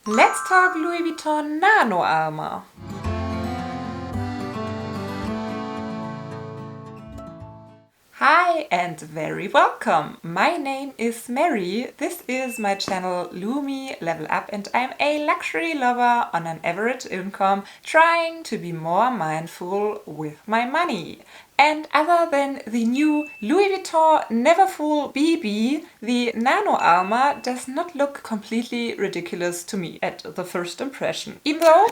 Let's talk Louis Vuitton Nano Alma. Hi and very welcome! My name is Mary, this is my channel Lumi Level Up and I'm a luxury lover on an average income trying to be more mindful with my money. And other than the new Louis Vuitton Neverfull BB, the Nano Alma does not look completely ridiculous to me at the first impression. Even though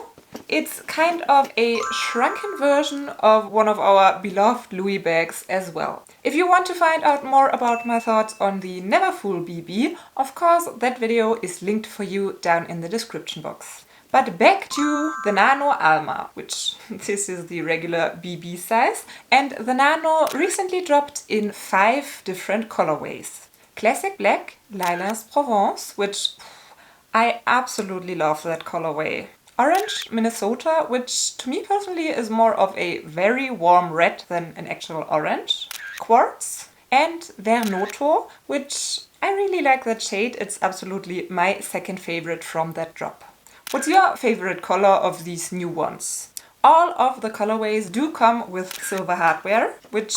it's kind of a shrunken version of one of our beloved Louis bags as well. If you want to find out more about my thoughts on the Neverfull BB, of course that video is linked for you down in the description box. But back to the Nano Alma, which this is the regular BB size, and the Nano recently dropped in 5 different colorways. Classic Black, Lilas Provence, which I absolutely love that colorway. Orange Minnesota, which to me personally is more of a very warm red than an actual orange. Quarz and Vert Noto, which I really like that shade. It's absolutely my second favorite from that drop. What's your favorite color of these new ones? All of the colorways do come with silver hardware, which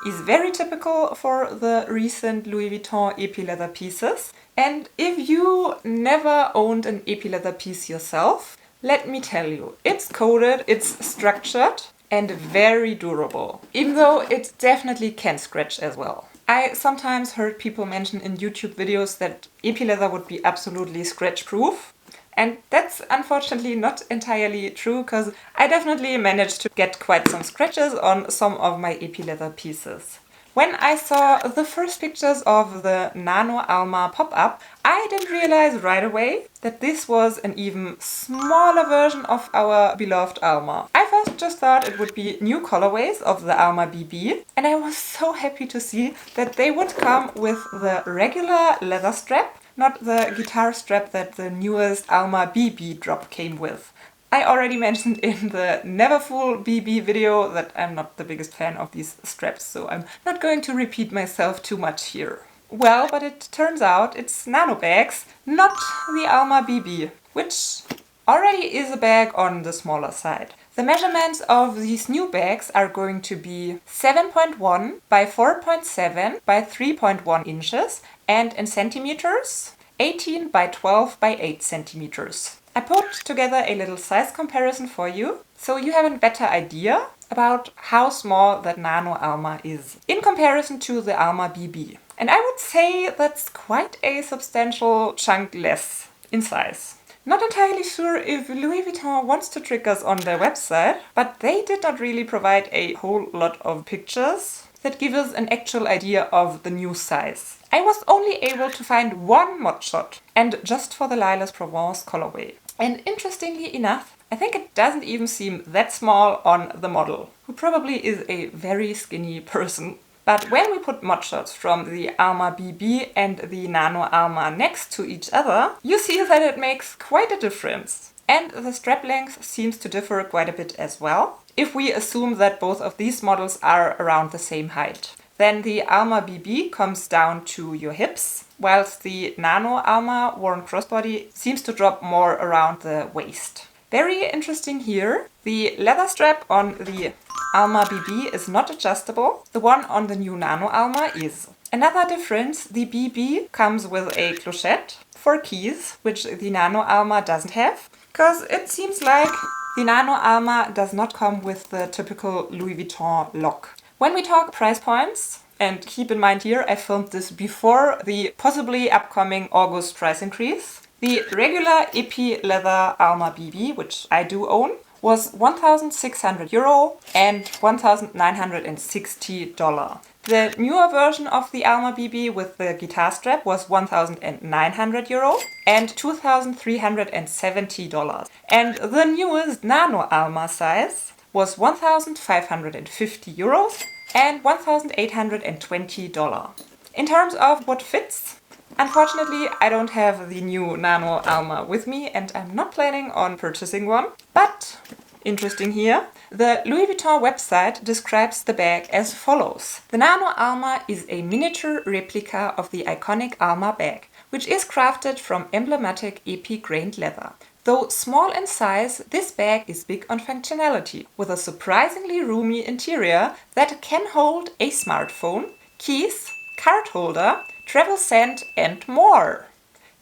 is very typical for the recent Louis Vuitton Epi Leather pieces. And if you never owned an Epi Leather piece yourself, let me tell you, it's coated, it's structured and very durable, even though it definitely can scratch as well. I sometimes heard people mention in YouTube videos that Epi Leather would be absolutely scratch proof. And that's unfortunately not entirely true, because I definitely managed to get quite some scratches on some of my Epi Leather pieces. When I saw the first pictures of the Nano Alma pop up, I didn't realize right away that this was an even smaller version of our beloved Alma. I first just thought it would be new colorways of the Alma BB, and I was so happy to see that they would come with the regular leather strap, not the guitar strap that the newest Alma BB drop came with. I already mentioned in the Neverfull BB video that I'm not the biggest fan of these straps, so I'm not going to repeat myself too much here. Well, but it turns out it's nano bags, not the Alma BB, which already is a bag on the smaller side. The measurements of these new bags are going to be 7.1 by 4.7 by 3.1 inches and in centimeters, 18 by 12 by 8 centimeters. I put together a little size comparison for you, so you have a better idea about how small that Nano Alma is in comparison to the Alma BB. And I would say that's quite a substantial chunk less in size. Not entirely sure if Louis Vuitton wants to trick us on their website, but they did not really provide a whole lot of pictures that give us an actual idea of the new size. I was only able to find one mod shot, and just for the Lilas Provence colorway. And interestingly enough, I think it doesn't even seem that small on the model, who probably is a very skinny person. But when we put mod shots from the Alma BB and the Nano Alma next to each other, you see that it makes quite a difference. And the strap length seems to differ quite a bit as well, if we assume that both of these models are around the same height. Then the Alma BB comes down to your hips, whilst the Nano Alma worn crossbody seems to drop more around the waist. Very interesting here, the leather strap on the Alma BB is not adjustable, the one on the new Nano Alma is. Another difference, the BB comes with a clochette for keys, which the Nano Alma doesn't have, because it seems like the Nano Alma does not come with the typical Louis Vuitton lock. When we talk price points, and keep in mind here I filmed this before the possibly upcoming August price increase, the regular Epi Leather Alma BB, which I do own, was €1,600 and $1,960. The newer version of the Alma BB with the guitar strap was €1,900 and $2,370. And the newest Nano Alma size was €1,550 and $1,820. In terms of what fits, unfortunately I don't have the new Nano Alma with me and I'm not planning on purchasing one, but interesting here, the Louis Vuitton website describes the bag as follows. The Nano Alma is a miniature replica of the iconic Alma bag, which is crafted from emblematic Epi grained leather. Though small in size, this bag is big on functionality, with a surprisingly roomy interior that can hold a smartphone, keys, card holder, travel scent and more.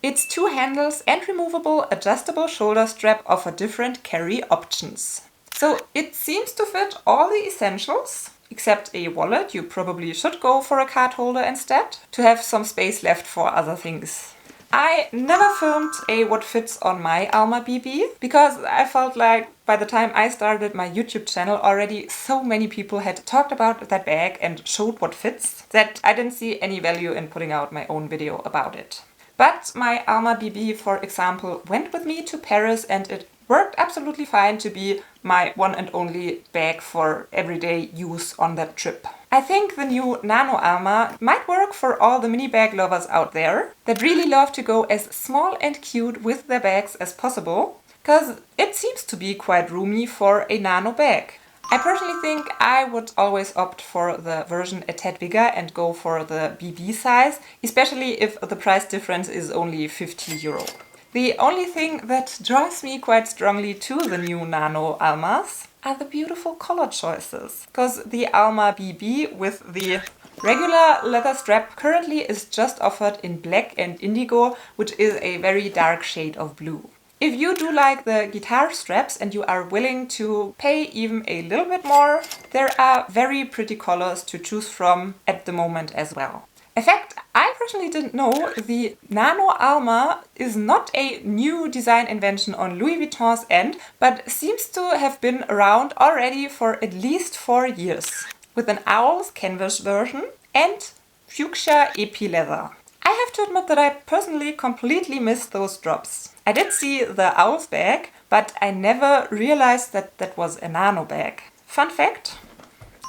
Its two handles and removable adjustable shoulder strap offer different carry options. So it seems to fit all the essentials, except a wallet. You probably should go for a card holder instead, to have some space left for other things. I never filmed a what fits on my Alma BB because I felt like by the time I started my YouTube channel already so many people had talked about that bag and showed what fits that I didn't see any value in putting out my own video about it. But my Alma BB, for example, went with me to Paris and it worked absolutely fine to be my one and only bag for everyday use on that trip. I think the new Nano Alma might work for all the mini bag lovers out there that really love to go as small and cute with their bags as possible, because it seems to be quite roomy for a nano bag. I personally think I would always opt for the version a tad bigger and go for the BB size, especially if the price difference is only 50 euro. The only thing that draws me quite strongly to the new Nano Almas are the beautiful color choices. Because the Alma BB with the regular leather strap currently is just offered in black and indigo, which is a very dark shade of blue. If you do like the guitar straps and you are willing to pay even a little bit more, there are very pretty colors to choose from at the moment as well. In fact, I personally didn't know the Nano Alma is not a new design invention on Louis Vuitton's end, but seems to have been around already for at least 4 years, with an owl's canvas version and fuchsia Epi Leather. I have to admit that I personally completely missed those drops. I did see the owl's bag, but I never realized that that was a nano bag. Fun fact,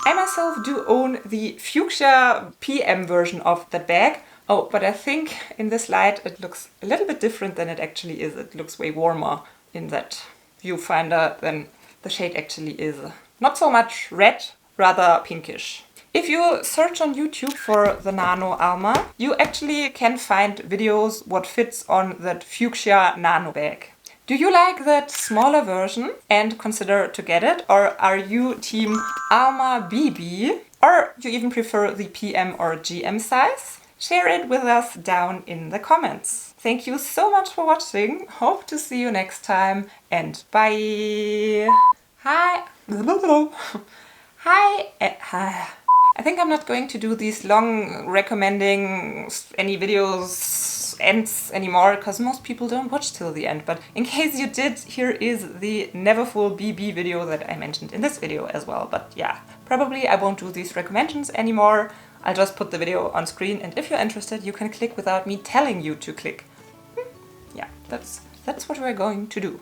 I myself do own the fuchsia PM version of that bag. Oh, but I think in this light it looks a little bit different than it actually is. It looks way warmer in that viewfinder than the shade actually is. Not so much red, rather pinkish. If you search on YouTube for the Nano Alma, you actually can find videos what fits on that fuchsia nano bag. Do you like that smaller version and consider to get it? Or are you team Alma BB? Or you even prefer the PM or GM size? Share it with us down in the comments. Thank you so much for watching. Hope to see you next time and bye. Hi. Hi. I think I'm not going to do these long recommending any videos ends anymore because most people don't watch till the end. But in case you did, here is the never full BB video that I mentioned in this video as well. But yeah, probably I won't do these recommendations anymore. I'll just put the video on screen and if you're interested, you can click without me telling you to click. Yeah, that's what we're going to do.